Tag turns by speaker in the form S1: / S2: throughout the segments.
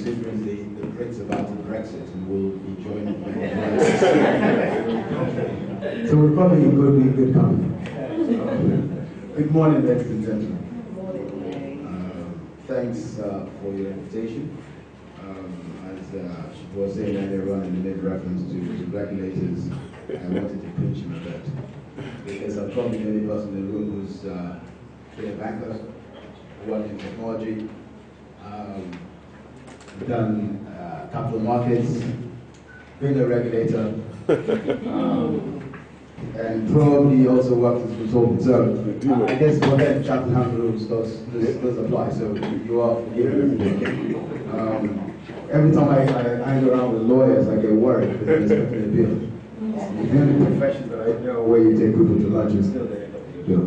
S1: considering the Brits about to Brexit and will be joining. So we're probably in good company. Good morning, ladies and gentlemen. Thanks for your invitation. As she was saying earlier on, in the made reference to regulators, I wanted to pinch him a bit because I'm probably the only person in the room who's been a banker, worked in technology, done capital markets, been a regulator, and probably also worked as a consultant. So I guess for that, Chatham rules does apply. So you are forgiven. Every time I hang around with lawyers, I get worried because they're expecting a bill. If you're in the profession that I know where you take people to lunch, and still they end up with a bill.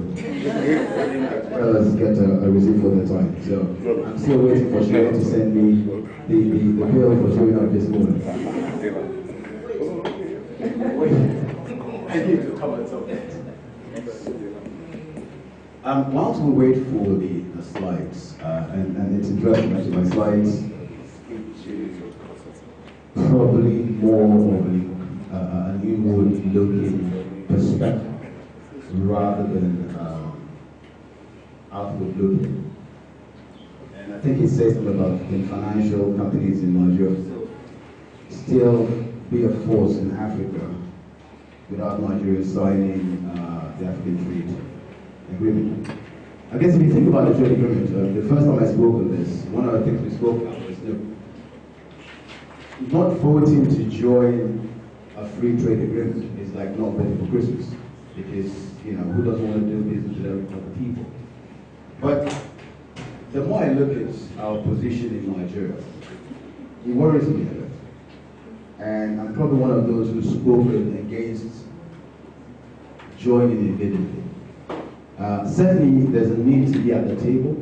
S1: Fellas get a receipt for their time. So I'm still waiting for Sheila to send me the bill for showing up this morning. I need to come at some point. Whilst we wait for the slides, and it's interesting actually, my slides probably more of an inward-looking perspective rather than outward-looking. And I think it says something about the financial companies in Nigeria still be a force in Africa without Nigeria signing the African Trade Agreement. I guess if you think about the trade agreement, the first time I spoke on this, one of the things we spoke about was not voting to join a free trade agreement is like not voting for Christmas, because who doesn't want to do business with other people? But the more I look at our position in Nigeria, it worries me a bit. And I'm probably one of those who's spoken against joining immediately. Certainly, there's a need to be at the table.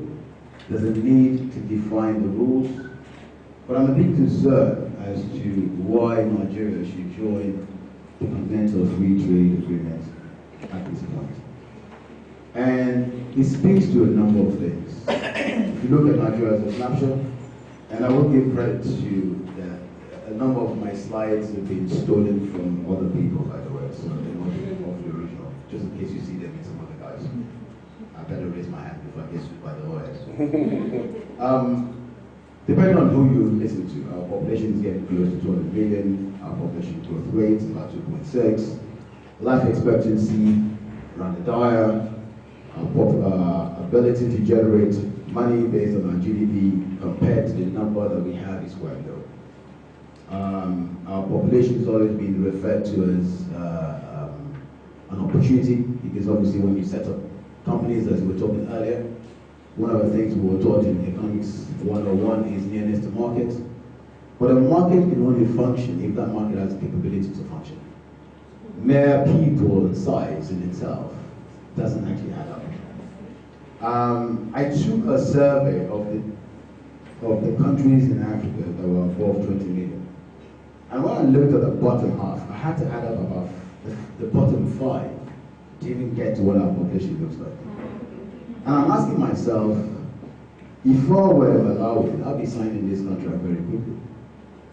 S1: There's a need to define the rules. But I'm a bit concerned as to why Nigeria should join the Continental Free Trade Agreement at this point. And it speaks to a number of things. If you look at Nigeria as a snapshot, and I will give credit to that, a number of my slides have been stolen from other people, by the way, so they're not off the original, just in case you see them in some other guys. I better raise my hand before I get sued by the lawyers. Depending on who you listen to, our population is getting close to 200 million, our population growth rate is about 2.6, life expectancy around the dire, our ability to generate money based on our GDP compared to the number that we have is quite low. Our population has always been referred to as an opportunity, because obviously when you set up companies, as we were talking earlier, one of the things we were taught in Economics 101 is nearness to market. But a market can only function if that market has the capability to function. Mere people and size in itself doesn't actually add up. I took a survey of the countries in Africa that were above 20 million. And when I looked at the bottom half, I had to add up about the bottom 5 to even get to what our population looks like. And I'm asking myself, if I were allowed, I'll be signing this contract very quickly.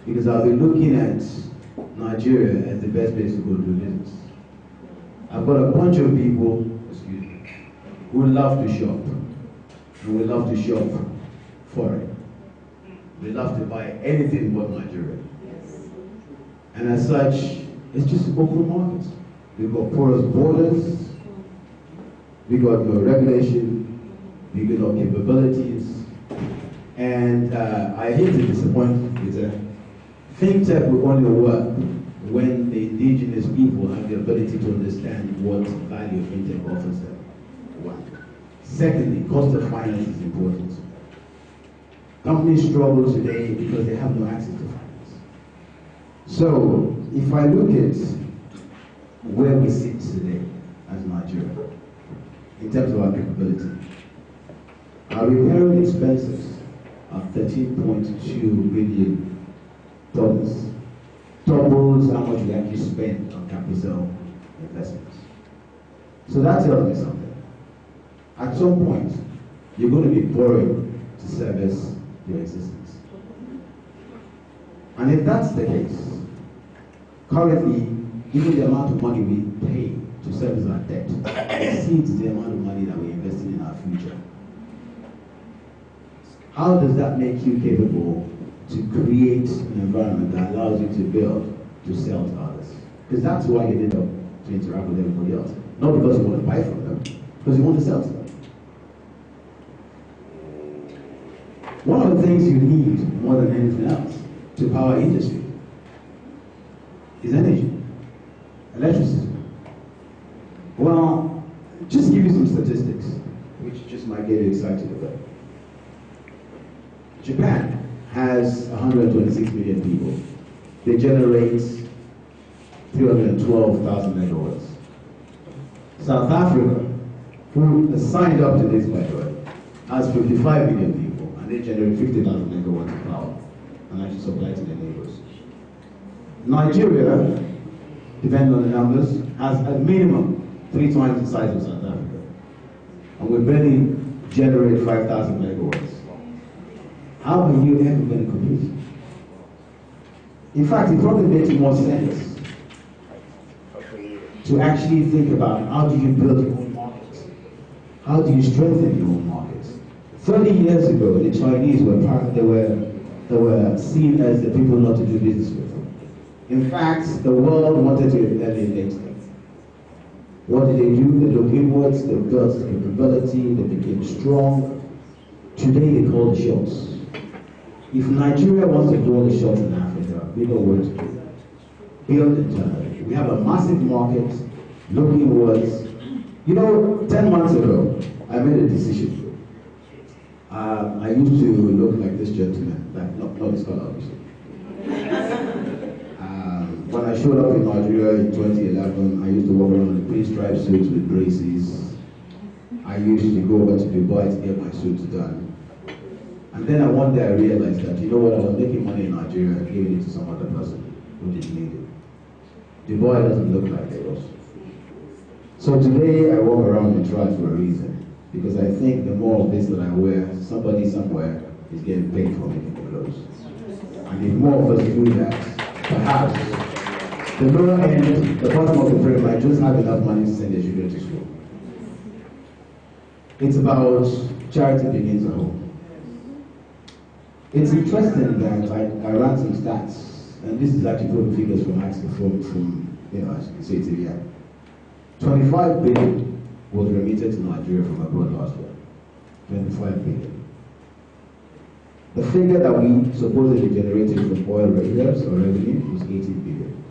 S1: Because I'll be looking at Nigeria as the best place to go do business. I've got a bunch of people, who love to shop. And we love to shop foreign. We love to buy anything but Nigeria. And as such, it's just open markets. We've got porous borders, we got no regulation, we got no capabilities, and I hate to disappoint you. FinTech will only work when the indigenous people have the ability to understand what value FinTech offers them. One. Secondly, cost of finance is important. Companies struggle today because they have no access to finance. So, if I look at where we sit today as Nigeria, in terms of our capability, our repairing expenses are $13.2 billion. Doubles how much we actually spend on capital investments. So that tells me something. At some point, you're going to be borrowing to service your existence. And if that's the case, currently, even the amount of money we pay to service our debt exceeds the amount of money that we're investing in our future. How does that make you capable to create an environment that allows you to build, to sell to others? Because that's why you ended up to interact with everybody else. Not because you want to buy from them, because you want to sell to them. One of the things you need more than anything else to power industry is energy, electricity. Well, just give you some statistics, which just might get you excited about. Japan has 126 million people. They generate 312,000 megawatts. South Africa, who has signed up to this, by the way, has 55 million people, and they generate 50,000 megawatts of power, and actually supply to their neighbors. Nigeria, depending on the numbers, has a minimum 3 times the size of South Africa, and we barely generate 5,000 megawatts. How are you ever going to compete? In fact, it probably makes more sense to actually think about how do you build your own markets? How do you strengthen your own markets? 30 years ago, the Chinese were seen as the people not to do business with. In fact, the world wanted to alienate them. What did they do? They looked inwards, they built capability, they became strong. Today they call the shots. If Nigeria wants to blow the shots in Africa, we know what to do. Build internally. We have a massive market, looking inwards. You know, 10 months ago, I made a decision. I used to look like this gentleman, like not this color, obviously. When I showed up in Nigeria in 2011, I used to walk around in pinstripe suits with braces. I used to go over to Dubai to get my suits done. And then one day I realized that, you know what, I was making money in Nigeria and giving it to some other person who didn't need it. Dubai doesn't look like Lagos. So today I walk around in tribes for a reason. Because I think the more of this that I wear, somebody somewhere is getting paid for making the clothes. And if more of us do that, perhaps the lower end, the bottom of the pyramid, might just have enough money to send their children to school. It's about charity begins at home. It's interesting that I ran some stats, and this is actually from figures from as you can see it here. 25 billion was remitted to Nigeria from abroad last year. 25 billion. The figure that we supposedly generated from oil reserves or revenue was 18 billion.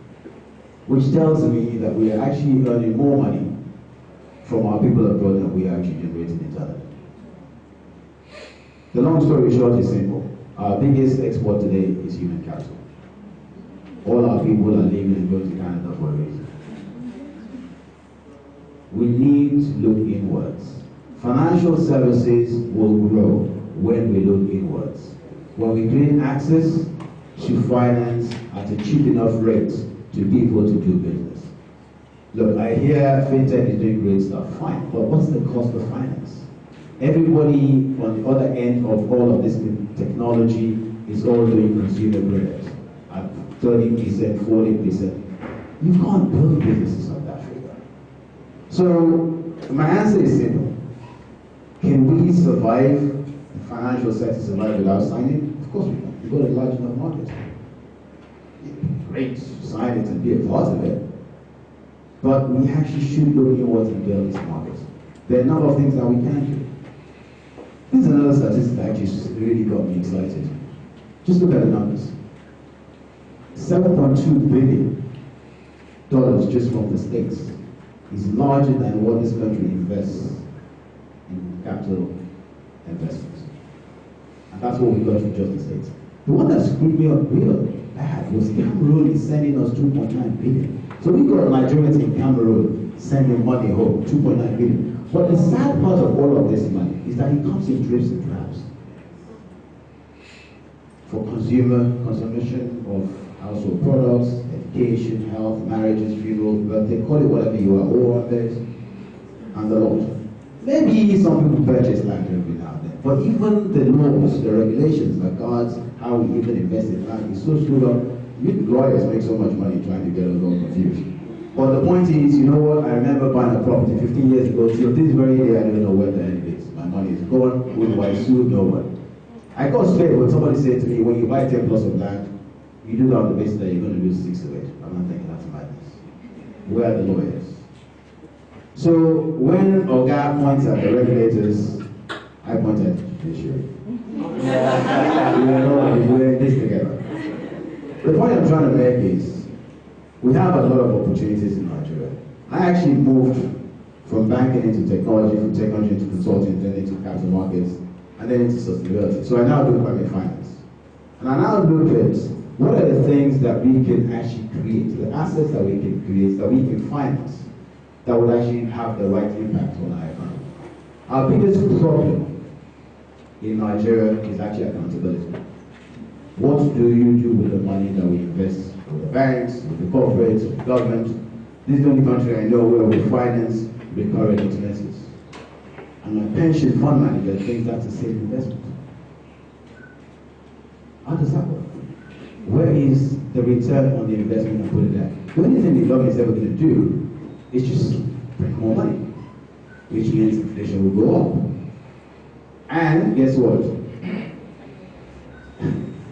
S1: Which tells me that we are actually earning more money from our people abroad than we are actually generating internally. The long story short is simple. Our biggest export today is human capital. All our people are leaving and going to Canada for a reason. We need to look inwards. Financial services will grow when we look inwards. When we gain access to finance at a cheap enough rate to people to do business. Look, I hear fintech is doing great stuff. Fine, but what's the cost of finance? Everybody on the other end of all of this technology is all doing consumer credit at 30%, 40%. You can't build businesses on that figure. So my answer is simple. Can we survive, the financial sector survive without signing? Of course we can. We've got a large enough market. Great, sign it and be a part of it. But we actually should look inwards and build this market. There are a number of things that we can do. This is another statistic that actually really got me excited. Just look at the numbers. $7.2 billion just from the States is larger than what this country invests in capital investments. And that's what we got from just the States. The one that screwed me up real bad was Cameroon is sending us 2.9 billion. So we got Nigerians in Cameroon sending money home, 2.9 billion. But the sad part of all of this money is that it comes in drips and drabs. For consumption of household products, education, health, marriages, funerals, birthday, call it whatever you are, all of this, and the lot. Maybe some people purchase land every now and then. But even the laws, the regulations that guards how we even invest in land is so screwed up. You lawyers make so much money trying to get us all confused. But the point is, you know what? I remember buying a property 15 years ago. Till this very day, I don't know where the hell it is. My money is gone. Who do I sue? No one. I got straight when somebody said to me, when you buy 10 plots of land, you do that on the basis that you're going to lose 6 of it. I'm not thinking that's madness. Where are the lawyers? So when Oga points at the regulators, I point at the judiciary. We're in this together. The point I'm trying to make is, we have a lot of opportunities in Nigeria. I actually moved from banking into technology, from technology into consulting, then into capital markets, and then into sustainability. So I now do climate finance. And I now look at what are the things that we can actually create, the assets that we can create, that we can finance, that would actually have the right impact on our economy. Our biggest problem in Nigeria is actually accountability. What do you do with the money that we invest with the banks, with the corporates, with the government? This is the only country I know where we finance recurring expenses. And my pension fund manager thinks that's a safe investment. How does that work? Where is the return on the investment I put it there? The only thing the government is ever going to do is just bring more money, which means inflation will go up. And guess what?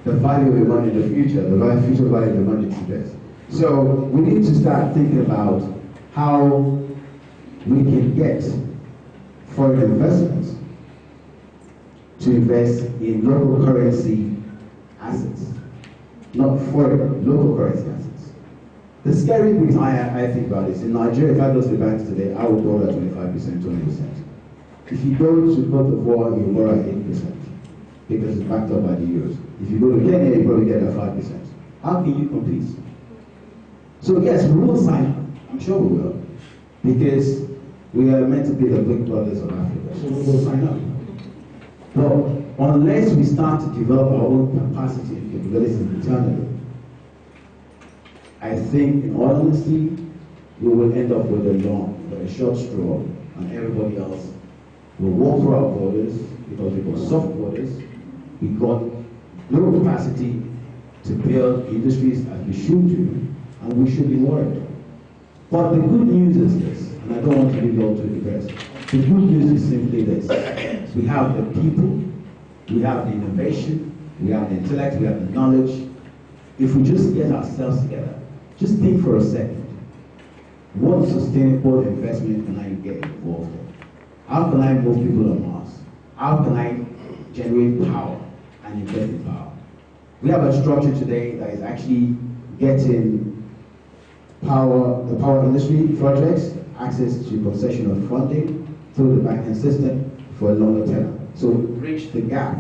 S1: The value of the money in the future, the future value of the money is best. So we need to start thinking about how we can get foreign investments to invest in local currency assets, not foreign, local currency assets. The scary thing I think about is in Nigeria, if I go to the banks today, I will borrow at 25%, 20%. If you go to Cote d'Ivoire, you borrow at 8% because it's backed up by the euros. If you go to Kenya, you probably get at 5%. How can you compete? So yes, we will sign up. I'm sure we will, because we are meant to be the big brothers of Africa. So we will sign up. But unless we start to develop our own capacity and capabilities internally, I think, in all honesty, we will end up with a short straw, and everybody else will walk through our borders because we got soft borders, we got no capacity to build industries as we should do, and we should be worried. But the good news is this, and I don't want to leave you all too depressed. The good news is simply this: we have the people, we have the innovation, we have the intellect, we have the knowledge. If we just get ourselves together, just think for a second. What sustainable investment can I get involved in? How can I move people on Mars? How can I generate power and invest in power? We have a structure today that is actually getting the power industry projects access to concessional funding through the banking system for a longer term. So bridge the gap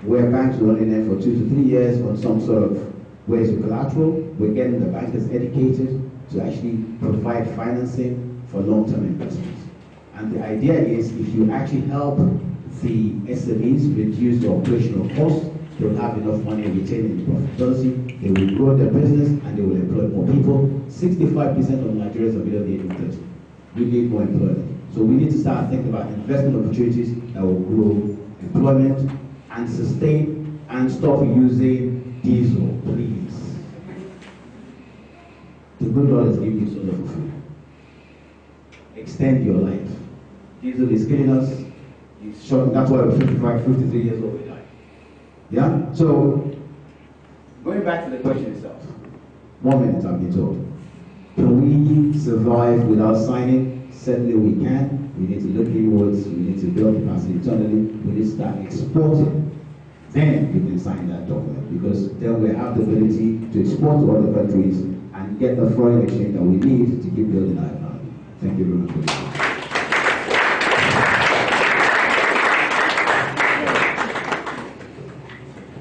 S1: where banks are running in for 2 to 3 years on some sort of ways of collateral. We're getting the bankers educated to actually provide financing for long-term investments. And the idea is, if you actually help the SMEs reduce the operational costs, they'll have enough money retaining profitability, they will grow their business, and they will employ more people. 65% of Nigerians are below the age of 30. We need more employment. So we need to start thinking about investment opportunities that will grow employment and sustain, and stop using diesel, please. The good Lord is giving you so much food. Extend your life. Diesel is killing us. It's short. That's why we're 55, 53 years old, we die. Yeah? So, going back to the question itself. 1 minute, I've been told. Can we survive without signing? Certainly we can. We need to look inwards. We need to build capacity internally. We need to start exporting. Then we can sign that document, because then we have the ability to export to other countries and get the foreign exchange that we need to keep building our economy. Thank you very much for listening.